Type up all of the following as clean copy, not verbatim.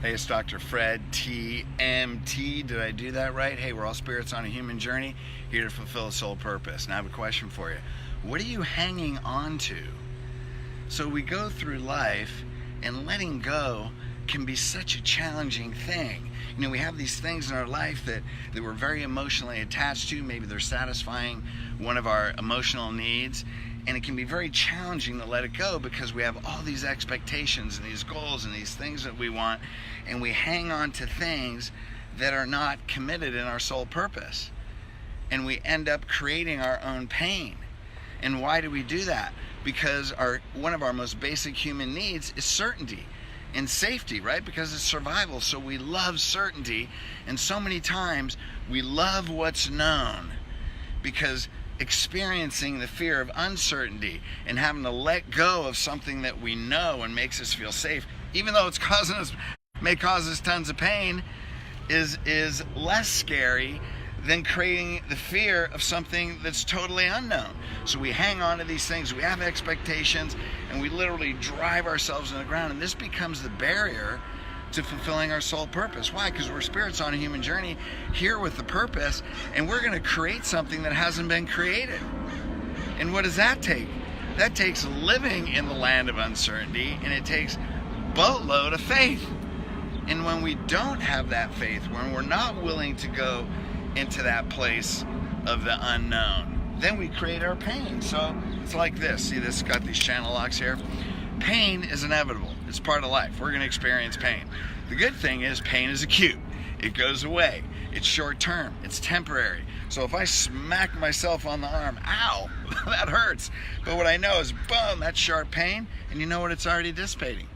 Hey, it's Dr. Fred, TMT. Did I do that right? Hey, we're all spirits on a human journey, here to fulfill a soul purpose. And I have a question for you. What are you hanging on to? So we go through life, and letting go can be such a challenging thing. You know, we have these things in our life that we're very emotionally attached to. Maybe they're satisfying one of our emotional needs. And it can be very challenging to let it go because we have all these expectations and these goals and these things that we want, and we hang on to things that are not committed in our soul purpose. And we end up creating our own pain. And why do we do that? Because one of our most basic human needs is certainty and safety, right? Because it's survival. So we love certainty, and so many times we love what's known because experiencing the fear of uncertainty and having to let go of something that we know and makes us feel safe, even though it's may cause us tons of pain, is less scary than creating the fear of something that's totally unknown. So we hang on to these things, we have expectations, and we literally drive ourselves in the ground, and this becomes the barrier to fulfilling our soul purpose. Why? Because we're spirits on a human journey here with the purpose, and we're going to create something that hasn't been created. And what does that take? That takes living in the land of uncertainty, and it takes boatload of faith. And when we don't have that faith, when we're not willing to go into that place of the unknown, then we create our pain. So it's like this. See, this got these channel locks here. Pain is inevitable. It's part of life. We're going to experience pain. The good thing is pain is acute. It goes away. It's short term. It's temporary. So if I smack myself on the arm, ow, that hurts. But what I know is, boom, that's sharp pain, and you know what? It's already dissipating.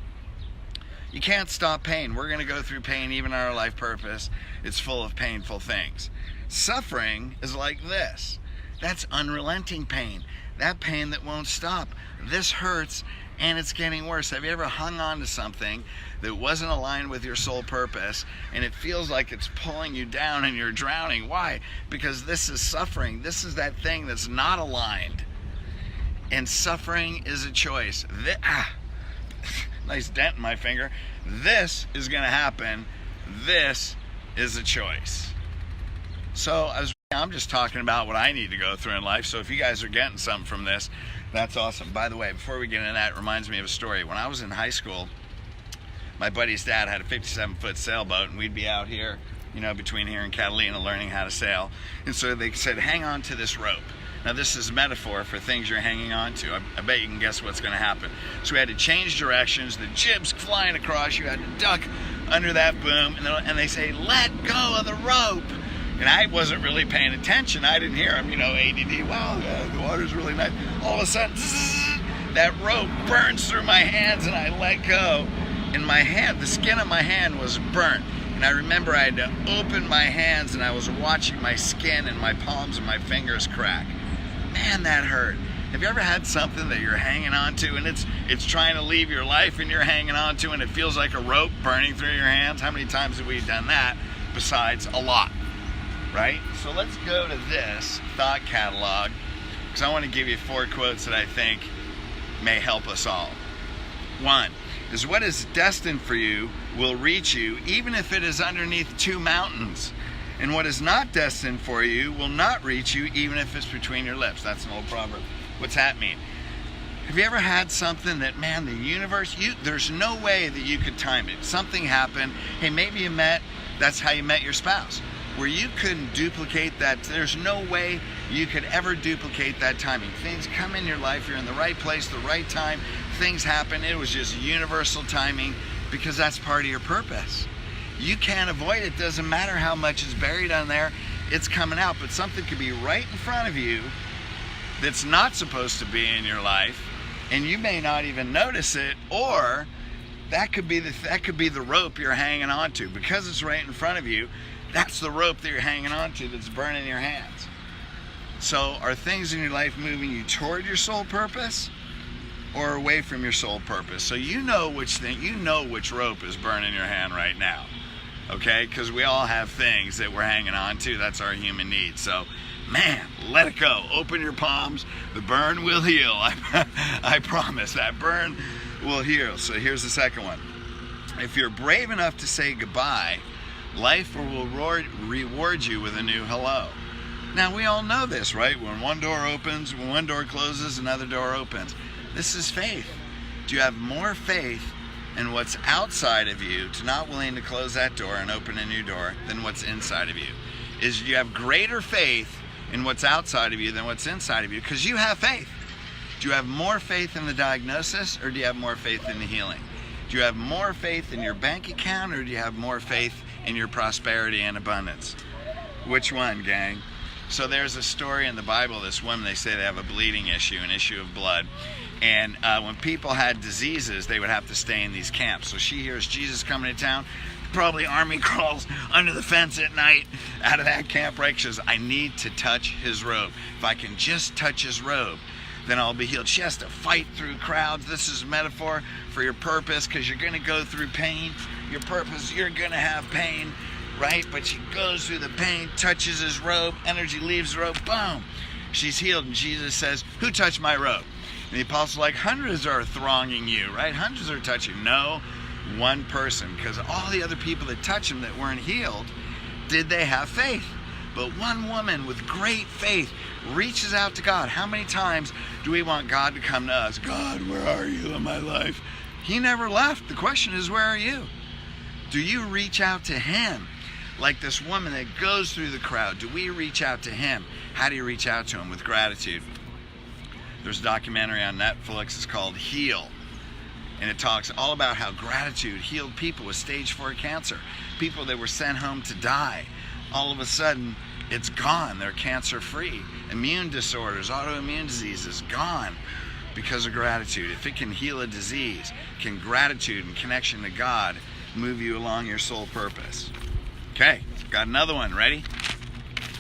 You can't stop pain. We're going to go through pain even in our life purpose. It's full of painful things. Suffering is like this. That's unrelenting pain. That pain that won't stop. This hurts, and it's getting worse. Have you ever hung on to something that wasn't aligned with your soul purpose, and it feels like it's pulling you down and you're drowning? Why? Because this is suffering. This is that thing that's not aligned. And suffering is a choice. Nice dent in my finger. This is going to happen. This is a choice. So I'm just talking about what I need to go through in life. So if you guys are getting something from this, that's awesome. By the way, before we get into that, it reminds me of a story. When I was in high school, my buddy's dad had a 57-foot sailboat, and we'd be out here, you know, between here and Catalina learning how to sail. And so they said, hang on to this rope. Now this is a metaphor for things you're hanging on to. I bet you can guess what's going to happen. So we had to change directions. The jib's flying across. You had to duck under that boom. And they say, let go of the rope. And I wasn't really paying attention. I didn't hear them, you know, ADD. Wow, the water's really nice. All of a sudden, zzz, that rope burns through my hands, and I let go. And my hand, the skin of my hand was burnt. And I remember I had to open my hands, and I was watching my skin and my palms and my fingers crack. Man, that hurt. Have you ever had something that you're hanging on to, and it's trying to leave your life, and you're hanging on to, and it feels like a rope burning through your hands? How many times have we done that? Besides, a lot. Right? So let's go to this thought catalog, because I want to give you 4 quotes that I think may help us all. 1 is, what is destined for you will reach you even if it is underneath 2 mountains. And what is not destined for you will not reach you even if it's between your lips. That's an old proverb. What's that mean? Have you ever had something that, man, the universe, there's no way that you could time it. Something happened. Hey, maybe that's how you met your spouse, where you couldn't duplicate that. There's no way you could ever duplicate that timing. Things come in your life, you're in the right place, the right time, things happen. It was just universal timing, because that's part of your purpose. You can't avoid it. Doesn't matter how much is buried on there, it's coming out. But something could be right in front of you that's not supposed to be in your life, and you may not even notice it, or that could be the rope you're hanging on to. Because it's right in front of you, that's the rope that you're hanging on to that's burning your hands. So are things in your life moving you toward your soul purpose or away from your soul purpose? So you know which rope is burning your hand right now. Okay? Because we all have things that we're hanging on to. That's our human need. So, man, let it go. Open your palms. The burn will heal. I promise. That burn will heal. So here's the second one. If you're brave enough to say goodbye, life will reward you with a new hello. Now, we all know this, right? When one door opens, when one door closes, another door opens. This is faith. Do you have more faith in what's outside of you to not willing to close that door and open a new door than what's inside of you? Is you have greater faith in what's outside of you than what's inside of you because you have faith. Do you have more faith in the diagnosis or do you have more faith in the healing? Do you have more faith in your bank account or do you have more faith in your prosperity and abundance? Which one, gang? So there's a story in the Bible, this woman, they say they have a bleeding issue, an issue of blood. And when people had diseases, they would have to stay in these camps. So she hears Jesus coming to town, probably army crawls under the fence at night out of that camp, right? She says, I need to touch his robe. If I can just touch his robe, then I'll be healed. She has to fight through crowds. This is a metaphor for your purpose because you're going to go through pain. Your purpose, you're going to have pain, right? But she goes through the pain, touches his robe, energy leaves the robe, boom. She's healed. And Jesus says, who touched my robe? And the apostles are like, hundreds are thronging you, right? Hundreds are touching. No, one person. Because all the other people that touched him that weren't healed, did they have faith? But one woman with great faith reaches out to God. How many times do we want God to come to us? God, where are you in my life? He never left. The question is, where are you? Do you reach out to him? Like this woman that goes through the crowd, do we reach out to him? How do you reach out to him? With gratitude. There's a documentary on Netflix, it's called Heal. And it talks all about how gratitude healed people with stage 4 cancer. People that were sent home to die. All of a sudden, it's gone. They're cancer-free. Immune disorders, autoimmune diseases, gone because of gratitude. If it can heal a disease, can gratitude and connection to God move you along your soul purpose? Okay, got another one. Ready?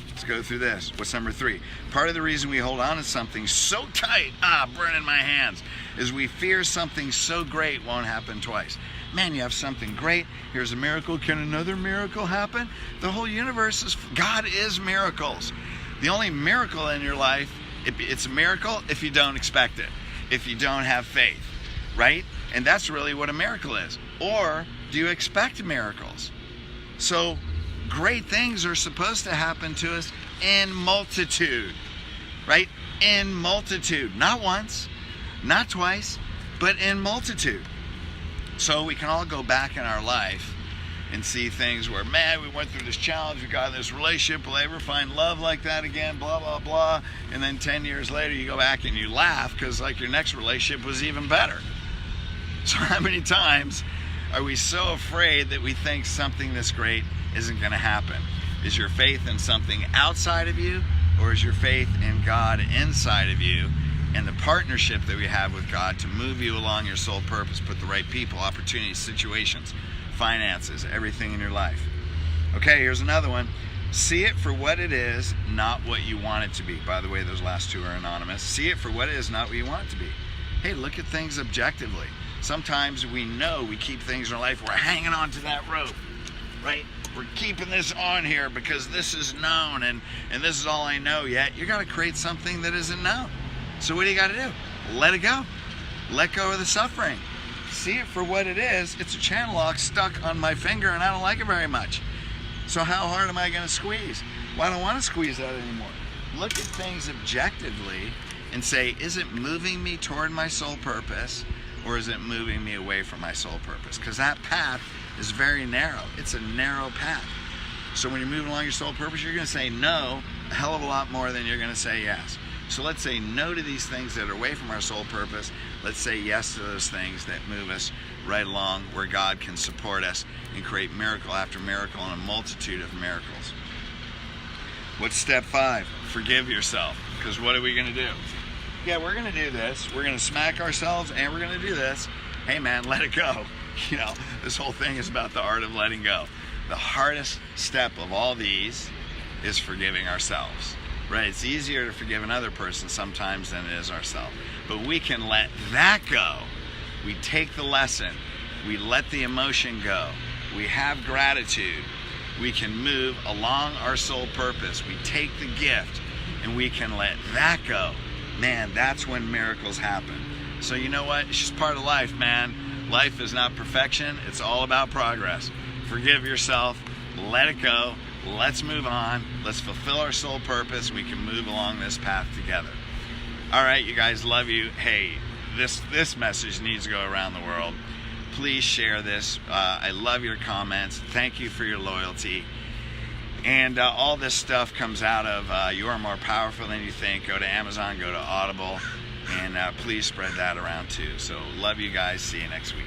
Let's go through this. What's number 3? Part of the reason we hold on to something so tight, burning my hands, is we fear something so great won't happen twice. Man, you have something great. Here's a miracle. Can another miracle happen? The whole universe is, God is miracles. The only miracle in your life, it's a miracle if you don't expect it, if you don't have faith, right? And that's really what a miracle is. Or do you expect miracles? So great things are supposed to happen to us in multitude, right? In multitude. Not once, not twice, but in multitude. So we can all go back in our life and see things where, man, we went through this challenge, we got in this relationship, will I ever find love like that again, blah, blah, blah. And then 10 years later, you go back and you laugh because like your next relationship was even better. So how many times are we so afraid that we think something this great isn't going to happen? Is your faith in something outside of you, or is your faith in God inside of you? And the partnership that we have with God to move you along your soul purpose, put the right people, opportunities, situations, finances, everything in your life. Okay, here's another one. See it for what it is, not what you want it to be. By the way, those last two are anonymous. See it for what it is, not what you want it to be. Hey, look at things objectively. Sometimes we know we keep things in our life, we're hanging on to that rope, right? We're keeping this on here because this is known and this is all I know yet. You got to create something that isn't known. So what do you got to do? Let it go. Let go of the suffering. See it for what it is. It's a channel lock stuck on my finger and I don't like it very much. So how hard am I going to squeeze? Well, I don't want to squeeze that anymore. Look at things objectively and say, is it moving me toward my soul purpose or is it moving me away from my soul purpose? Because that path is very narrow. It's a narrow path. So when you're moving along your soul purpose, you're going to say no a hell of a lot more than you're going to say yes. So let's say no to these things that are away from our soul purpose. Let's say yes to those things that move us right along where God can support us and create miracle after miracle and a multitude of miracles. What's step 5? Forgive yourself. Because what are we going to do? Yeah, we're going to do this. We're going to smack ourselves and we're going to do this. Hey man, let it go. You know, this whole thing is about the art of letting go. The hardest step of all these is forgiving ourselves. Right? It's easier to forgive another person sometimes than it is ourselves. But we can let that go. We take the lesson. We let the emotion go. We have gratitude. We can move along our soul purpose. We take the gift and we can let that go. Man, that's when miracles happen. So you know what? It's just part of life, man. Life is not perfection. It's all about progress. Forgive yourself. Let it go. Let's move on. Let's fulfill our soul purpose. We can move along this path together. All right, you guys, love you. Hey, this message needs to go around the world. Please share this. I love your comments. Thank you for your loyalty. And all this stuff comes out of You Are More Powerful Than You Think. Go to Amazon, go to Audible, and please spread that around too. So love you guys. See you next week.